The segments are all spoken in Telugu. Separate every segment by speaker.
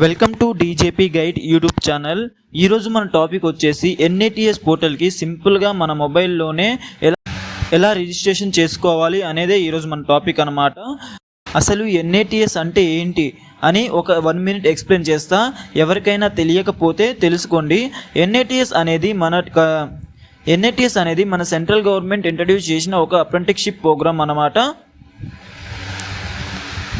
Speaker 1: Welcome to DGP guide YouTube channel. ఈరోజు మన టాపిక్ వచ్చేసి ఎన్ఏటిఎస్ పోర్టల్కి సింపుల్గా మన మొబైల్లోనే ఎలా రిజిస్ట్రేషన్ చేసుకోవాలి అనేదే ఈరోజు మన టాపిక్ అన్నమాట. అసలు ఎన్ఏటిఎస్ అంటే ఏంటి అని ఒక 1 minute ఎక్స్ప్లెయిన్ చేస్తా. ఎవరికైనా తెలియకపోతే తెలుసుకోండి. ఎన్ఏటిఎస్ అనేది మన సెంట్రల్ గవర్నమెంట్ ఇంట్రడ్యూస్ చేసిన ఒక అప్రెంటిస్షిప్ ప్రోగ్రామ్ అన్నమాట.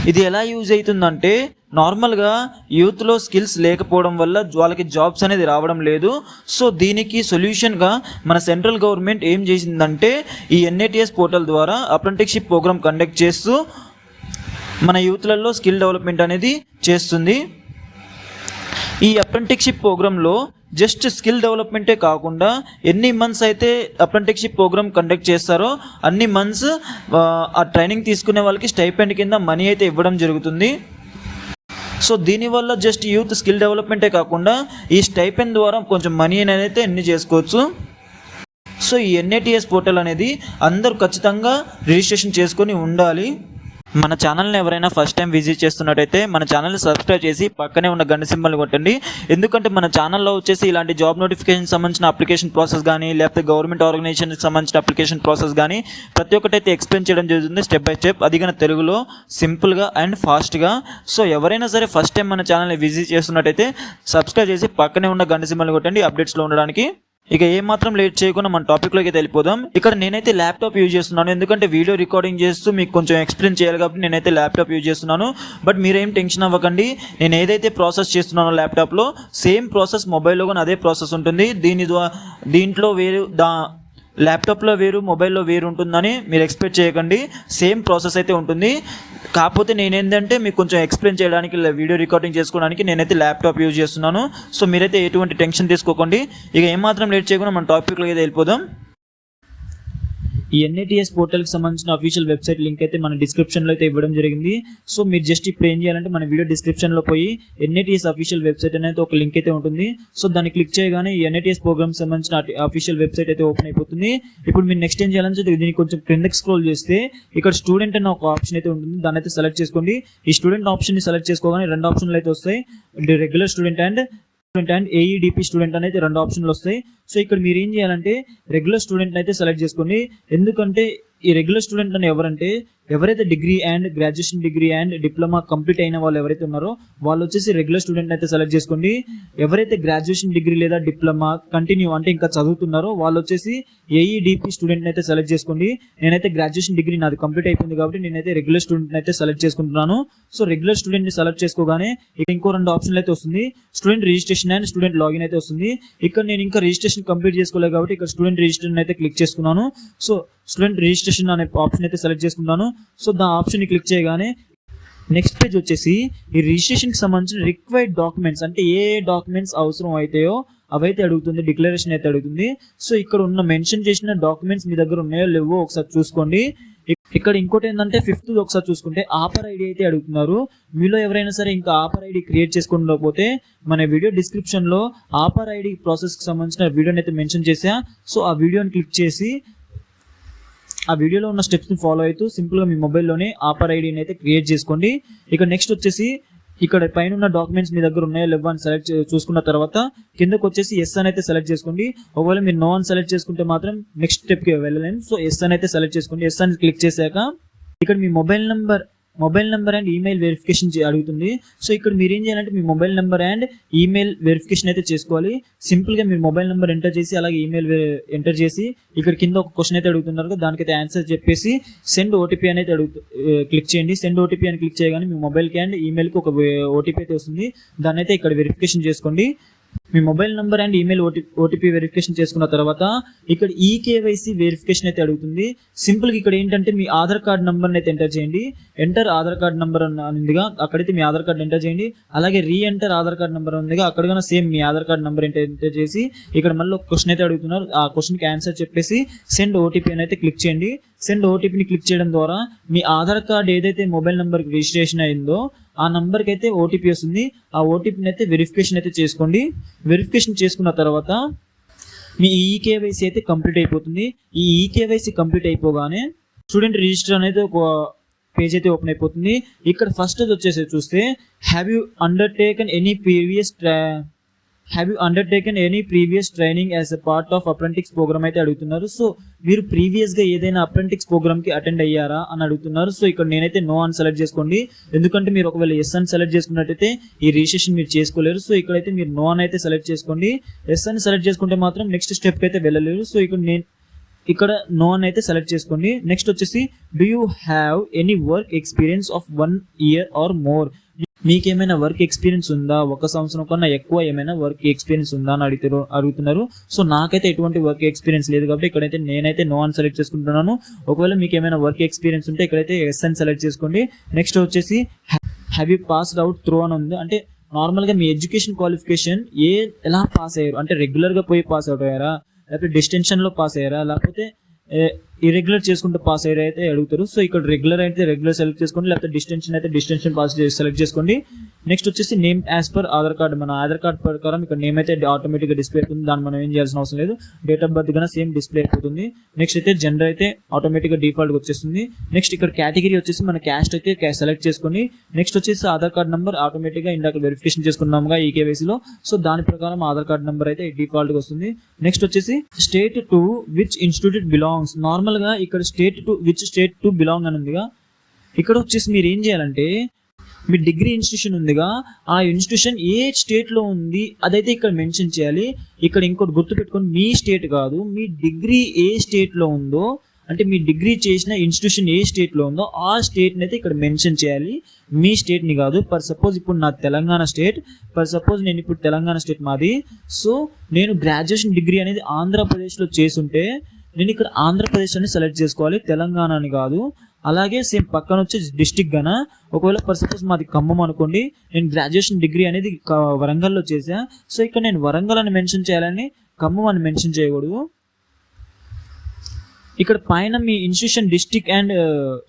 Speaker 1: ఇది ఎలా యూజ్ అవుతుందంటే, నార్మల్గా యూత్లో స్కిల్స్ లేకపోవడం వల్ల వాళ్ళకి జాబ్స్ అనేది రావడం లేదు. సో దీనికి సొల్యూషన్గా మన సెంట్రల్ గవర్నమెంట్ ఏం చేసిందంటే, ఈ ఎన్ఏటిఎస్ పోర్టల్ ద్వారా అప్రెంటిస్షిప్ ప్రోగ్రామ్ కండక్ట్ చేస్తూ మన యూత్లలో స్కిల్ డెవలప్మెంట్ అనేది చేస్తుంది. ఈ అప్రెంటిస్షిప్ ప్రోగ్రాంలో జస్ట్ స్కిల్ డెవలప్మెంటే కాకుండా ఎన్ని మంత్స్ అయితే అప్రెంటిస్షిప్ ప్రోగ్రామ్ కండక్ట్ చేస్తారో అన్ని మంత్స్ ఆ ట్రైనింగ్ తీసుకునే వాళ్ళకి స్టైపెండ్ కింద మనీ అయితే ఇవ్వడం జరుగుతుంది. సో దీనివల్ల జస్ట్ యూత్ స్కిల్ డెవలప్మెంటే కాకుండా ఈ స్టైపెండ్ ద్వారా కొంచెం మనీ అయితే ఎన్ని చేసుకోవచ్చు. సో ఈ ఎన్ఏటిఎస్ పోర్టల్ అనేది అందరూ ఖచ్చితంగా రిజిస్ట్రేషన్ చేసుకొని ఉండాలి. మన ఛానల్ని ఎవరైనా ఫస్ట్ టైం విజిట్ చేస్తున్నట్టయితే మన ఛానల్ని సబ్స్క్రైబ్ చేసి పక్కనే ఉన్న గంట సింబల్ని కొట్టండి. ఎందుకంటే మన ఛానల్లో వచ్చేసి ఇలాంటి జాబ్ నోటిఫికేషన్ సంబంధించిన అప్లికేషన్ ప్రాసెస్ కానీ, లేకపోతే గవర్నమెంట్ ఆర్గనైజేషన్కి సంబంధించిన అప్లికేషన్ ప్రాసెస్ కానీ ప్రతి ఒక్కటైతే ఎక్స్ప్లెయిన్ చేయడం జరుగుతుంది స్టెప్ బై స్టెప్, అది కానీ తెలుగులో సింపుల్గా అండ్ ఫాస్ట్గా. సో ఎవరైనా సరే ఫస్ట్ టైం మన ఛానల్ని విజిట్ చేస్తున్నట్టయితే సబ్స్క్రైబ్ చేసి పక్కనే ఉన్న గంట సింబల్ని కొట్టండి అప్డేట్స్లో ఉండడానికి. ఇక ఏమాత్రం లేట్ చేయకుండా మన టాపిక్లోకి వెళ్ళిపోదాం. ఇక్కడ నేనైతే ల్యాప్టాప్ యూజ్ చేస్తున్నాను, ఎందుకంటే వీడియో రికార్డింగ్ చేస్తూ మీకు కొంచెం ఎక్స్ప్లెయిన్ చేయాలి కాబట్టి నేనైతే ల్యాప్టాప్ యూజ్ చేస్తున్నాను. బట్ మీరేం టెన్షన్ అవ్వకండి, నేను ఏదైతే ప్రాసెస్ చేస్తున్నానో ల్యాప్టాప్లో సేమ్ ప్రాసెస్ మొబైల్లో కూడా అదే ప్రాసెస్ ఉంటుంది. దీంట్లో వేరు ల్యాప్టాప్లో వేరు మొబైల్లో వేరు ఉంటుందని మీరు ఎక్స్పెక్ట్ చేయకండి. సేమ్ ప్రాసెస్ అయితే ఉంటుంది. కాకపోతే నేనేంటంటే మీకు కొంచెం ఎక్స్ప్లెయిన్ చేయడానికి, వీడియో రికార్డింగ్ చేసుకోవడానికి నేనైతే ల్యాప్టాప్ యూజ్ చేస్తున్నాను. సో మీరైతే ఎటువంటి టెన్షన్ తీసుకోకండి. ఇక ఏమాత్రం లేట్ చేయకుండా మన టాపిక్లో అయితే వెళ్ళిపోదాం. ఈ ఎన్ఏటిఎస్ పోర్టల్కి సంబంధించిన అఫీషియల్ వెబ్సైట్ లింక్ అయితే మన డిస్క్రిప్షన్లో అయితే ఇవ్వడం జరిగింది. సో మీరు జస్ట్ ఇప్పుడు ఏం చేయాలంటే మన వీడియో డిస్క్రిప్షన్లో పోయి ఎన్ఏటిఎస్ అఫీషియల్ వెబ్సైట్ అనేది ఒక లింక్ అయితే ఉంటుంది. సో దాన్ని క్లిక్ చేయగానే ఈ ఎన్ఏటిఎస్ ప్రోగ్రామ్ సంబంధించిన అఫీషియల్ వెబ్సైట్ అయితే ఓపెన్ అయిపోతుంది. ఇప్పుడు మీరు నెక్స్ట్ ఏం చేయాలంటే దీన్ని కొంచెం క్రిందకి స్క్రోల్ చేస్తే ఇక్కడ స్టూడెంట్ అన్న ఒక ఆప్షన్ అయితే ఉంటుంది, దాన్ని అయితే సెలెక్ట్ చేసుకోండి. ఈ స్టూడెంట్ ఆప్షన్ని సెలెక్ట్ చేసుకోగానే 2 ఆప్షన్లు అయితే వస్తాయి, రెగ్యులర్ స్టూడెంట్ అండ్ ఏఈడిపి స్టూడెంట్ అనేది 2 ఆప్షన్లు వస్తాయి. సో ఇక్కడ మీరు ఏం చేయాలంటే రెగ్యులర్ స్టూడెంట్ అయితే సెలెక్ట్ చేసుకోండి. ఎందుకంటే ఈ రెగ్యులర్ స్టూడెంట్ అని ఎవరంటే ఎవరైతే degree and graduation degree and diploma complete అయిన వాళ్ళు ఎవరైతే ఉన్నారో వాళ్ళు వచ్చేసి రెగ్యులర్ స్టూడెంట్ అయితే సెలెక్ట్ చేసుకోండి. ఎవరైతే గ్రాడ్యుయేషన్ డిగ్రీ లేదా డిప్లొమా కంటిన్యూ అంటే ఇంకా చదువుతున్నారో వాళ్ళు వచ్చేసి ఏఈడిపి స్టూడెంట్ అయితే సెలెక్ట్ చేసుకోండి. నేనైతే గ్రాడ్యుయేషన్ డిగ్రీ నాది కంప్లీట్ అయిపోయింది కాబట్టి నేనైతే రెగ్యులర్ స్టూడెంట్ అయితే సెలెక్ట్ చేసుకుంటున్నాను. సో రెగ్యులర్ స్టూడెంట్ని సెలెక్ట్ చేసుకోగానే ఇక్కడ ఇంకో 2 ఆప్షన్లు అయితే వస్తుంది, student registration and student login అయితే వస్తుంది. ఇక్కడ నేను ఇంకా రిజిస్ట్రేషన్ కంప్లీట్ చేసుకోలేదు కాబట్టి ఇక్కడ స్టూడెంట్ రిజిస్ట్రేషన్ అయితే క్లిక్ చేసుకున్నాను. సో స్టూడెంట్ రిజిస్ట్రేషన్ అనే ఆప్షన్ అయితే సెలెక్ట్ చేసుకున్నాను. సో దా ఆప్షన్ని క్లిక్ చేయగానే నెక్స్ట్ పేజ్ వచ్చేసి ఈ రిజిస్ట్రేషన్కి సంబంధించిన రిక్వైర్డ్ డాక్యుమెంట్స్ అంటే ఏ డాక్యుమెంట్స్ అవసరం అవుతాయో అవైతే అడుగుతుంది, డిక్లరేషన్ అయితే అడుగుతుంది. సో ఇక్కడ ఉన్న మెన్షన్ చేసిన డాక్యుమెంట్స్ మీ దగ్గర ఉన్నాయో లేవో ఒకసారి చూసుకోండి. ఇక్కడ ఇంకోటి ఏంటంటే 5th ఒకసారి చూసుకుంటే ఆఫర్ ఐడి అయితే అడుగుతున్నారు. మీలో ఎవరైనా సరే ఇంకా ఆఫర్ ఐడి క్రియేట్ చేసుకోకపోతే మన వీడియో డిస్క్రిప్షన్లో ఆఫర్ ఐడి ప్రాసెస్కి సంబంధించిన వీడియోని అయితే మెన్షన్ చేసా. సో ఆ వీడియోని క్లిక్ చేసి ఆ వీడియోలో ఉన్న స్టెప్స్ని ఫాలో అవుతూ సింపుల్గా మీ మొబైల్లోనే ఆఫర్ ఐడిని అయితే క్రియేట్ చేసుకోండి. ఇక నెక్స్ట్ వచ్చేసి ఇక్కడ పైన ఉన్న డాక్యుమెంట్స్ మీ దగ్గర ఉన్నాయో లేవో అని సెలెక్ట్ చూసుకున్న తర్వాత కిందకు వచ్చేసి ఎస్ అని అయితే సెలెక్ట్ చేసుకోండి. ఒకవేళ మీరు నో అని సెలెక్ట్ చేసుకుంటే మాత్రం నెక్స్ట్ స్టెప్కి వెళ్ళలేను. సో ఎస్ అని అయితే సెలెక్ట్ చేసుకోండి. ఎస్ అని క్లిక్ చేశాక ఇక్కడ మీ mobile number and email verification అడుగుతుంది. సో ఇక్కడ మీరు ఏం చేయాలంటే మీ mobile number and email verification అయితే చేసుకోవాలి. సింపుల్గా మీరు మొబైల్ నెంబర్ ఎంటర్ చేసి అలాగే ఈమెయిల్ ఎంటర్ చేసి ఇక్కడ కింద ఒక క్వశ్చన్ అయితే అడుగుతున్నారు, దానికైతే ఆన్సర్ చెప్పేసి సెండ్ ఓటీపీ అనేది క్లిక్ చేయండి. సెండ్ ఓటీపీ అని క్లిక్ చేయగానే మీ మొబైల్కి అండ్ ఈమెయిల్కి ఒక ఓటీపీ అయితే వస్తుంది, దాన్ని అయితే ఇక్కడ వెరిఫికేషన్ చేసుకోండి. మీ mobile number and email OTP verification చేసుకున్న తర్వాత ఇక్కడ ఈకేవైసీ వెరిఫికేషన్ అయితే అడుగుతుంది. సింపుల్గా ఇక్కడ ఏంటంటే మీ ఆధార్ కార్డ్ నెంబర్ని అయితే ఎంటర్ చేయండి. ఎంటర్ ఆధార్ కార్డ్ నెంబర్ ఉందిగా అక్కడైతే మీ ఆధార్ కార్డ్ ఎంటర్ చేయండి. అలాగే రీఎంటర్ ఆధార్ కార్డ్ నెంబర్ ఉందిగా అక్కడ కూడా సేమ్ మీ ఆధార్ కార్డ్ నెంబర్ ఎంటర్ చేసి ఇక్కడ మళ్ళీ ఒక క్వశ్చన్ అయితే అడుగుతున్నారు, ఆ క్వశ్చన్కి ఆన్సర్ చెప్పేసి సెండ్ ఓటీపీ అని అయితే క్లిక్ చేయండి. సెండ్ ఓటీపీని క్లిక్ చేయడం ద్వారా మీ ఆధార్ కార్డ్ ఏదైతే మొబైల్ నెంబర్కి రిజిస్ట్రేషన్ అయిందో ఆ నెంబర్కి అయితే ఓటీపీ వస్తుంది. ఆ ఓటీపీని అయితే వెరిఫికేషన్ అయితే చేసుకోండి. వెరిఫికేషన్ చేసుకున్న తర్వాత మీ ఈకేవైసీ అయితే కంప్లీట్ అయిపోతుంది. ఈ ఈకేవైసీ కంప్లీట్ అయిపోగానే స్టూడెంట్ రిజిస్టర్ అనేది ఒక పేజ్ అయితే ఓపెన్ అయిపోతుంది. ఇక్కడ ఫస్ట్ వచ్చేసి చూస్తే have you undertaken any previous training as a part of apprentice programme అయితే అడుగుతున్నారు. సో మీరు ప్రీవియస్గా ఏదైనా అప్రెంటిక్స్ ప్రోగ్రామ్కి అటెండ్ అయ్యారా అని అడుగుతున్నారు. సో ఇక్కడ నేనైతే నో అని సెలెక్ట్ చేసుకోండి, ఎందుకంటే మీరు ఒకవేళ ఎస్ అని సెలెక్ట్ చేసుకున్నట్టయితే ఈ రిజిస్ట్రేషన్ మీరు చేసుకోలేరు. సో ఇక్కడైతే మీరు నో అని అయితే సెలెక్ట్ చేసుకోండి. ఎస్ అని సెలెక్ట్ చేసుకుంటే మాత్రం నెక్స్ట్ స్టెప్కి అయితే వెళ్ళలేరు. సో ఇక్కడ నో అని అయితే సెలెక్ట్ చేసుకోండి. నెక్స్ట్ వచ్చేసి do you have any work experience of 1 year or more, మీకేమైనా వర్క్ ఎక్స్పీరియన్స్ ఉందా, 1 సంవత్సరం కన్నా ఎక్కువ ఏమైనా వర్క్ ఎక్స్పీరియన్స్ ఉందా అని అడుగుతున్నారు. సో నాకైతే ఎటువంటి వర్క్ ఎక్స్పీరియన్స్ లేదు కాబట్టి ఇక్కడైతే నేనైతే నో అని సెలెక్ట్ చేసుకుంటున్నాను. ఒకవేళ మీకు ఏమైనా వర్క్ ఎక్స్పీరియన్స్ ఉంటే ఇక్కడైతే ఎస్ అని సెలెక్ట్ చేసుకోండి. నెక్స్ట్ వచ్చేసి have you passed out through అని ఉంది, అంటే నార్మల్గా మీ ఎడ్యుకేషన్ క్వాలిఫికేషన్ ఎలా పాస్ అయ్యారు, అంటే రెగ్యులర్గా పోయి పాస్ అవుట్ అయ్యారా, లేకపోతే డిస్టెన్షన్లో పాస్ అయ్యారా, లేకపోతే ఇరెగ్యులర్ చేసుకుంటూ పాస్ అయ్యారు అయితే అడుగుతారు. సో ఇక్కడ రెగ్యులర్ అయితే రెగ్యులర్ సెలెక్ట్ చేసుకోండి, లేకపోతే డిస్టెన్షన్ అయితే డిస్టెన్షన్ పాస్ సెలెక్ట్ చేసుకోండి. నెక్స్ట్ వచ్చేసి name as per Aadhaar card, మన ఆధార్ కార్డ్ ప్రకారం ఇక్కడ నేమ్ అయితే ఆటోమేటిక్గా డిస్ప్లే అవుతుంది, దాన్ని మనం ఏం చేయాల్సిన అవసరం లేదు. డేట్ ఆఫ్ బర్త్ కన్నా సేమ్ డిస్ప్లే అయిపోతుంది. నెక్స్ట్ అయితే జెండర్ అయితే ఆటోమేటిక్గా డిఫాల్ట్గా వచ్చేస్తుంది. నెక్స్ట్ ఇక్కడ కేటగిరీ వచ్చేసి మన క్యాస్ట్ అయితే సెలెక్ట్ చేసుకోండి. నెక్స్ట్ వచ్చేసి ఆధార్ కార్డ్ నెంబర్ ఆటోమేటిక్గా ఇందాక వెరిఫికేషన్ చేసుకున్నాముగా ఈ కేవైసీలో, సో దాని ప్రకారం ఆధార్ కార్డ్ నెంబర్ అయితే డిఫాల్ట్గా వస్తుంది. నెక్స్ట్ వచ్చేసి state to which institute belongs, నార్మల్గా ఇక్కడ విచ్ స్టేట్ టు బిలాంగ్ అని ఉందిగా, ఇక్కడ వచ్చేసి మీరు ఏం చేయాలంటే మీ డిగ్రీ ఇన్స్టిట్యూషన్ ఉందిగా, ఆ ఇన్స్టిట్యూషన్ ఏ స్టేట్లో ఉంది అదైతే ఇక్కడ మెన్షన్ చేయాలి. ఇక్కడ ఇంకోటి గుర్తుపెట్టుకొని మీ స్టేట్ కాదు, మీ డిగ్రీ ఏ స్టేట్లో ఉందో, అంటే మీ డిగ్రీ చేసిన ఇన్స్టిట్యూషన్ ఏ స్టేట్లో ఉందో ఆ స్టేట్ని అయితే ఇక్కడ మెన్షన్ చేయాలి, మీ స్టేట్ని కాదు. ఫర్ సపోజ్ ఇప్పుడు నా తెలంగాణ స్టేట్, నేను ఇప్పుడు తెలంగాణ స్టేట్ మాది. సో నేను గ్రాడ్యుయేషన్ డిగ్రీ అనేది ఆంధ్రప్రదేశ్లో చేసుంటే నేను ఇక్కడ ఆంధ్రప్రదేశ్ అని సెలెక్ట్ చేసుకోవాలి, తెలంగాణ అని కాదు. అలాగే సేమ్ పక్కన వచ్చే డిస్టిక్ గాన, ఒకవేళ ఫర్ సపోజ్ మాది ఖమ్మం అనుకోండి, నేను గ్రాడ్యుయేషన్ డిగ్రీ అనేది వరంగల్లో చేసా. సో ఇక్కడ నేను వరంగల్ అని మెన్షన్ చేయాలని ఖమ్మం అని మెన్షన్ చేయకూడదు. ఇక్కడ పైన మీ ఇన్స్టిట్యూషన్ డిస్టిక్ అండ్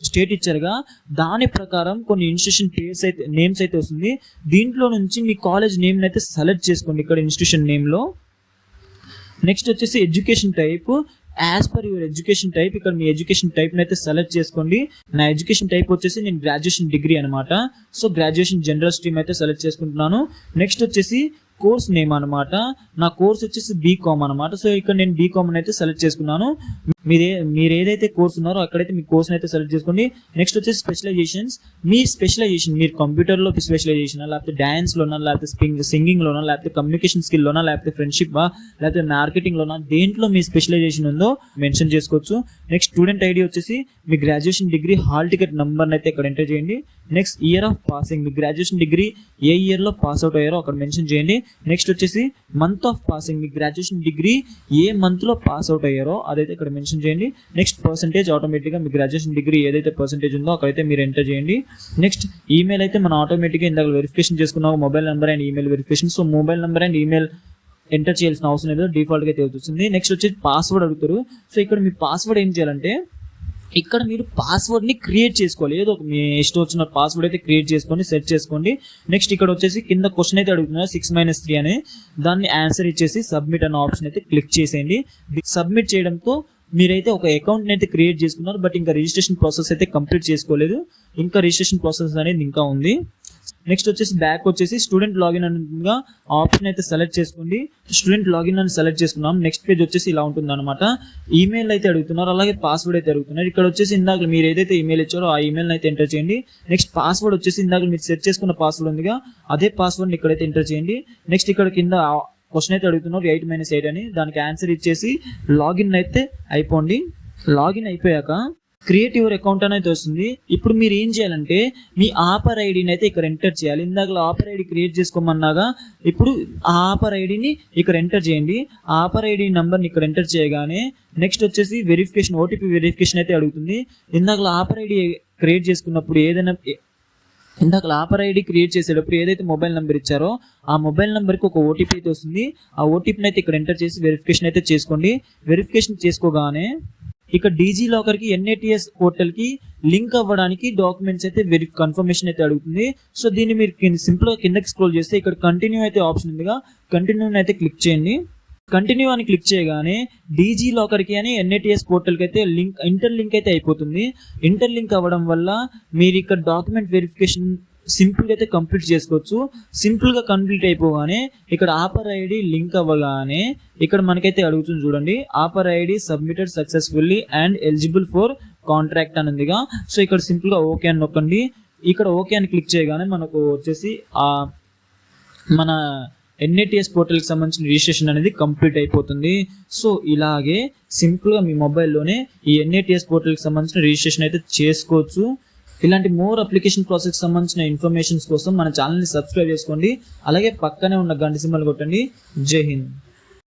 Speaker 1: స్టేట్ ఇచ్చారుగా, దాని ప్రకారం కొన్ని ఇన్స్టిట్యూషన్ పేర్స్ అయితే నేమ్స్ అయితే వస్తుంది. దీంట్లో నుంచి మీ కాలేజ్ నేమ్ని అయితే సెలెక్ట్ చేసుకోండి ఇక్కడ ఇన్స్టిట్యూషన్ నేమ్లో. నెక్స్ట్ వచ్చేసి education type, as per your education type, ఇక్కడ మీ ఎడ్యుకేషన్ టైప్ని అయితే సెలెక్ట్ చేసుకోండి. నా ఎడ్యుకేషన్ టైప్ వచ్చేసి నేను గ్రాడ్యుయేషన్ డిగ్రీ అనమాట. సో గ్రాడ్యుయేషన్ జనరల్ స్ట్రీమ్ అయితే సెలెక్ట్ చేసుకుంటున్నాను. నెక్స్ట్ వచ్చేసి కోర్స్ నేమ్ అనమాట, నా కోర్స్ వచ్చేసి బీకామ్ అనమాట. సో ఇక్కడ నేను బీకామ్ అయితే సెలెక్ట్ చేసుకున్నాను. మీరు ఏదైతే కోర్స్ ఉన్నారో అక్కడైతే మీ కోర్స్ని అయితే సెలెక్ట్ చేసుకోండి. నెక్స్ట్ వచ్చేసి స్పెషలైజేషన్స్, మీ స్పెషలైజేషన్ మీరు కంప్యూటర్లో స్పెషలైజేషన్, లేకపోతే డ్యాన్స్లోనా, లేకపోతే సింగింగ్లోనా, లేకపోతే కమ్యూనికేషన్ స్కిల్లోనా, లేకపోతే ఫ్రెండ్షిప్, లేకపోతే మార్కెటింగ్లోనా, దేంట్లో మీ స్పెషలైజేషన్ ఉందో మెన్షన్ చేసుకోవచ్చు. నెక్స్ట్ స్టూడెంట్ ఐడి వచ్చేసి మీ గ్రాడ్యుయేషన్ డిగ్రీ హాల్ టికెట్ నెంబర్ని అయితే ఇక్కడ ఎంటర్ చేయండి. నెక్స్ట్ ఇయర్ ఆఫ్ పాసింగ్, మీ గ్రాడ్యుయేషన్ డిగ్రీ ఏ ఇయర్లో పాస్ అవుట్ అయ్యారో అక్కడ మెన్షన్ చేయండి. నెక్స్ట్ వచ్చేసి మంత్ ఆఫ్ పాసింగ్, మీ గ్రాడ్యుయేషన్ డిగ్రీ ఏ మంత్లో పాస్ అవుట్ అయ్యారో అదైతే ఇక్కడ మెన్షన్ చేయండి. నెక్స్ట్ పర్సెంటేజ్, ఆటోమేటిక్గా మీ గ్రాడ్యుయేషన్ డిగ్రీ ఏదైతే పర్సెంటేజ్ ఉందో అక్కడైతే మీరు ఎంటర్ చేయండి. నెక్స్ట్ ఈమెయిల్ అయితే మనం ఆటోమేటిక్గా ఇందాక వెరిఫికేషన్ చేసుకున్నాము, mobile number and email verification. So mobile number and email enter చేయాల్సిన అవసరం లేదు, డిఫాల్ట్గా అయితే వస్తుంది. నెక్స్ట్ వచ్చేసి పాస్వర్డ్ అడుగుతారు. సో ఇక్కడ మీ పాస్వర్డ్ ఏం చేయాలంటే ఇక్కడ మీరు పాస్వర్డ్ని క్రియేట్ చేసుకోవాలి, ఏదో మీ ఇష్టం వచ్చిన పాస్వర్డ్ అయితే క్రియేట్ చేసుకొని సెట్ చేసుకోండి. నెక్స్ట్ ఇక్కడ వచ్చేసి కింద క్వశ్చన్ అయితే అడుగుతున్నారు 6-3 అని, దాన్ని ఆన్సర్ ఇచ్చేసి సబ్మిట్ అనే ఆప్షన్ అయితే క్లిక్ చేసేయండి. సబ్మిట్ చేయడంతో మీరైతే ఒక అకౌంట్ని అయితే క్రియేట్ చేసుకున్నారు, బట్ ఇంకా రిజిస్ట్రేషన్ ప్రాసెస్ అయితే కంప్లీట్ చేసుకోలేదు, ఇంకా రిజిస్ట్రేషన్ ప్రాసెస్ అనేది ఇంకా ఉంది. నెక్స్ట్ వచ్చేసి బ్యాక్ వచ్చేసి స్టూడెంట్ లాగిన్ అనగా ఆప్షన్ అయితే సెలెక్ట్ చేసుకోండి. స్టూడెంట్ లాగిన్ అని సెలెక్ట్ చేసుకున్నాం. నెక్స్ట్ పేజ్ వచ్చేసి ఇలా ఉంటుంది అనమాట. ఈమెయిల్ అయితే అడుగుతున్నారు, అలాగే పాస్వర్డ్ అయితే అడుగుతున్నారు. ఇక్కడ వచ్చేసి ఇందాక మీరు ఏదైతే ఈమెయిల్ ఇచ్చారో ఆ ఈమెయిల్ అయితే ఎంటర్ చేయండి. నెక్స్ట్ పాస్వర్డ్ వచ్చేసి ఇందాక మీరు సెట్ చేసుకున్న పాస్వర్డ్ ఉందిగా, అదే పాస్వర్డ్ని ఇక్కడైతే ఎంటర్ చేయండి. నెక్స్ట్ ఇక్కడ కింద క్వశ్చన్ అయితే అడుగుతున్నారు 8-8 అని, దానికి ఆన్సర్ ఇచ్చేసి లాగిన్ అయితే అయిపోండి. లాగిన్ అయిపోయాక క్రియేట్ యువర్ అకౌంట్ అనేది వస్తుంది. ఇప్పుడు మీరు ఏం చేయాలంటే మీ ఆఫర్ ఐడిని అయితే ఇక్కడ ఎంటర్ చేయాలి. ఇందాక ఆఫర్ ఐడి క్రియేట్ చేసుకోమన్నాగా, ఇప్పుడు ఆ ఆఫర్ ఐడిని ఇక్కడ ఎంటర్ చేయండి. ఆఫర్ ఐడి నెంబర్ని ఇక్కడ ఎంటర్ చేయగానే నెక్స్ట్ వచ్చేసి వెరిఫికేషన్, ఓటీపీ వెరిఫికేషన్ అయితే అడుగుతుంది. ఇందాక ఆఫర్ ఐడి క్రియేట్ చేసుకున్నప్పుడు ఆఫర్ ఐడి క్రియేట్ చేసేటప్పుడు ఏదైతే మొబైల్ నెంబర్ ఇచ్చారో ఆ మొబైల్ నెంబర్కి ఒక ఓటీపీ అయితే వస్తుంది. ఆ ఓటీపీని అయితే ఇక్కడ ఎంటర్ చేసి వెరిఫికేషన్ అయితే చేసుకోండి. వెరిఫికేషన్ చేసుకోగానే ఇక్కడ డీజీ లాకర్కి NATS పోర్టల్కి లింక్ అవ్వడానికి డాక్యుమెంట్స్ అయితే కన్ఫర్మేషన్ అయితే అడుగుతుంది. సో దీన్ని మీరు సింపుల్గా కిందకి స్క్రోల్ చేస్తే ఇక్కడ కంటిన్యూ అయితే ఆప్షన్ ఉందిగా, కంటిన్యూ అయితే క్లిక్ చేయండి. కంటిన్యూ అని క్లిక్ చేయగానే డీజీ లాకర్కి అని NATS పోర్టల్కి అయితే ఇంటర్లింక్ అయితే అయిపోతుంది. ఇంటర్లింక్ అవ్వడం వల్ల మీరు ఇక్కడ డాక్యుమెంట్ వెరిఫికేషన్ సింపుల్గా అయితే కంప్లీట్ చేసుకోవచ్చు. సింపుల్గా కంప్లీట్ అయిపోగానే ఇక్కడ ఆఫర్ ఐడి లింక్ అవ్వగానే ఇక్కడ మనకైతే అడుగుతుంది చూడండి, offer ID submitted successfully and eligible for contract అని ఉందిగా. సో ఇక్కడ సింపుల్గా ఓకే అని నొక్కండి. ఇక్కడ ఓకే అని క్లిక్ చేయగానే మనకు వచ్చేసి మన NATS పోర్టల్కి సంబంధించిన రిజిస్ట్రేషన్ అనేది కంప్లీట్ అయిపోతుంది. సో ఇలాగే సింపుల్గా మీ మొబైల్లోనే ఈ NATS పోర్టల్కి సంబంధించిన రిజిస్ట్రేషన్ అయితే చేసుకోవచ్చు. ఇలాంటి మోర్ అప్లికేషన్ ప్రాసెస్కి సంబంధించిన ఇన్ఫర్మేషన్స్ కోసం మన ఛానల్ని సబ్స్క్రైబ్ చేసుకోండి. అలాగే పక్కనే ఉన్న గంట సింబల్ కొట్టండి. జై హింద్.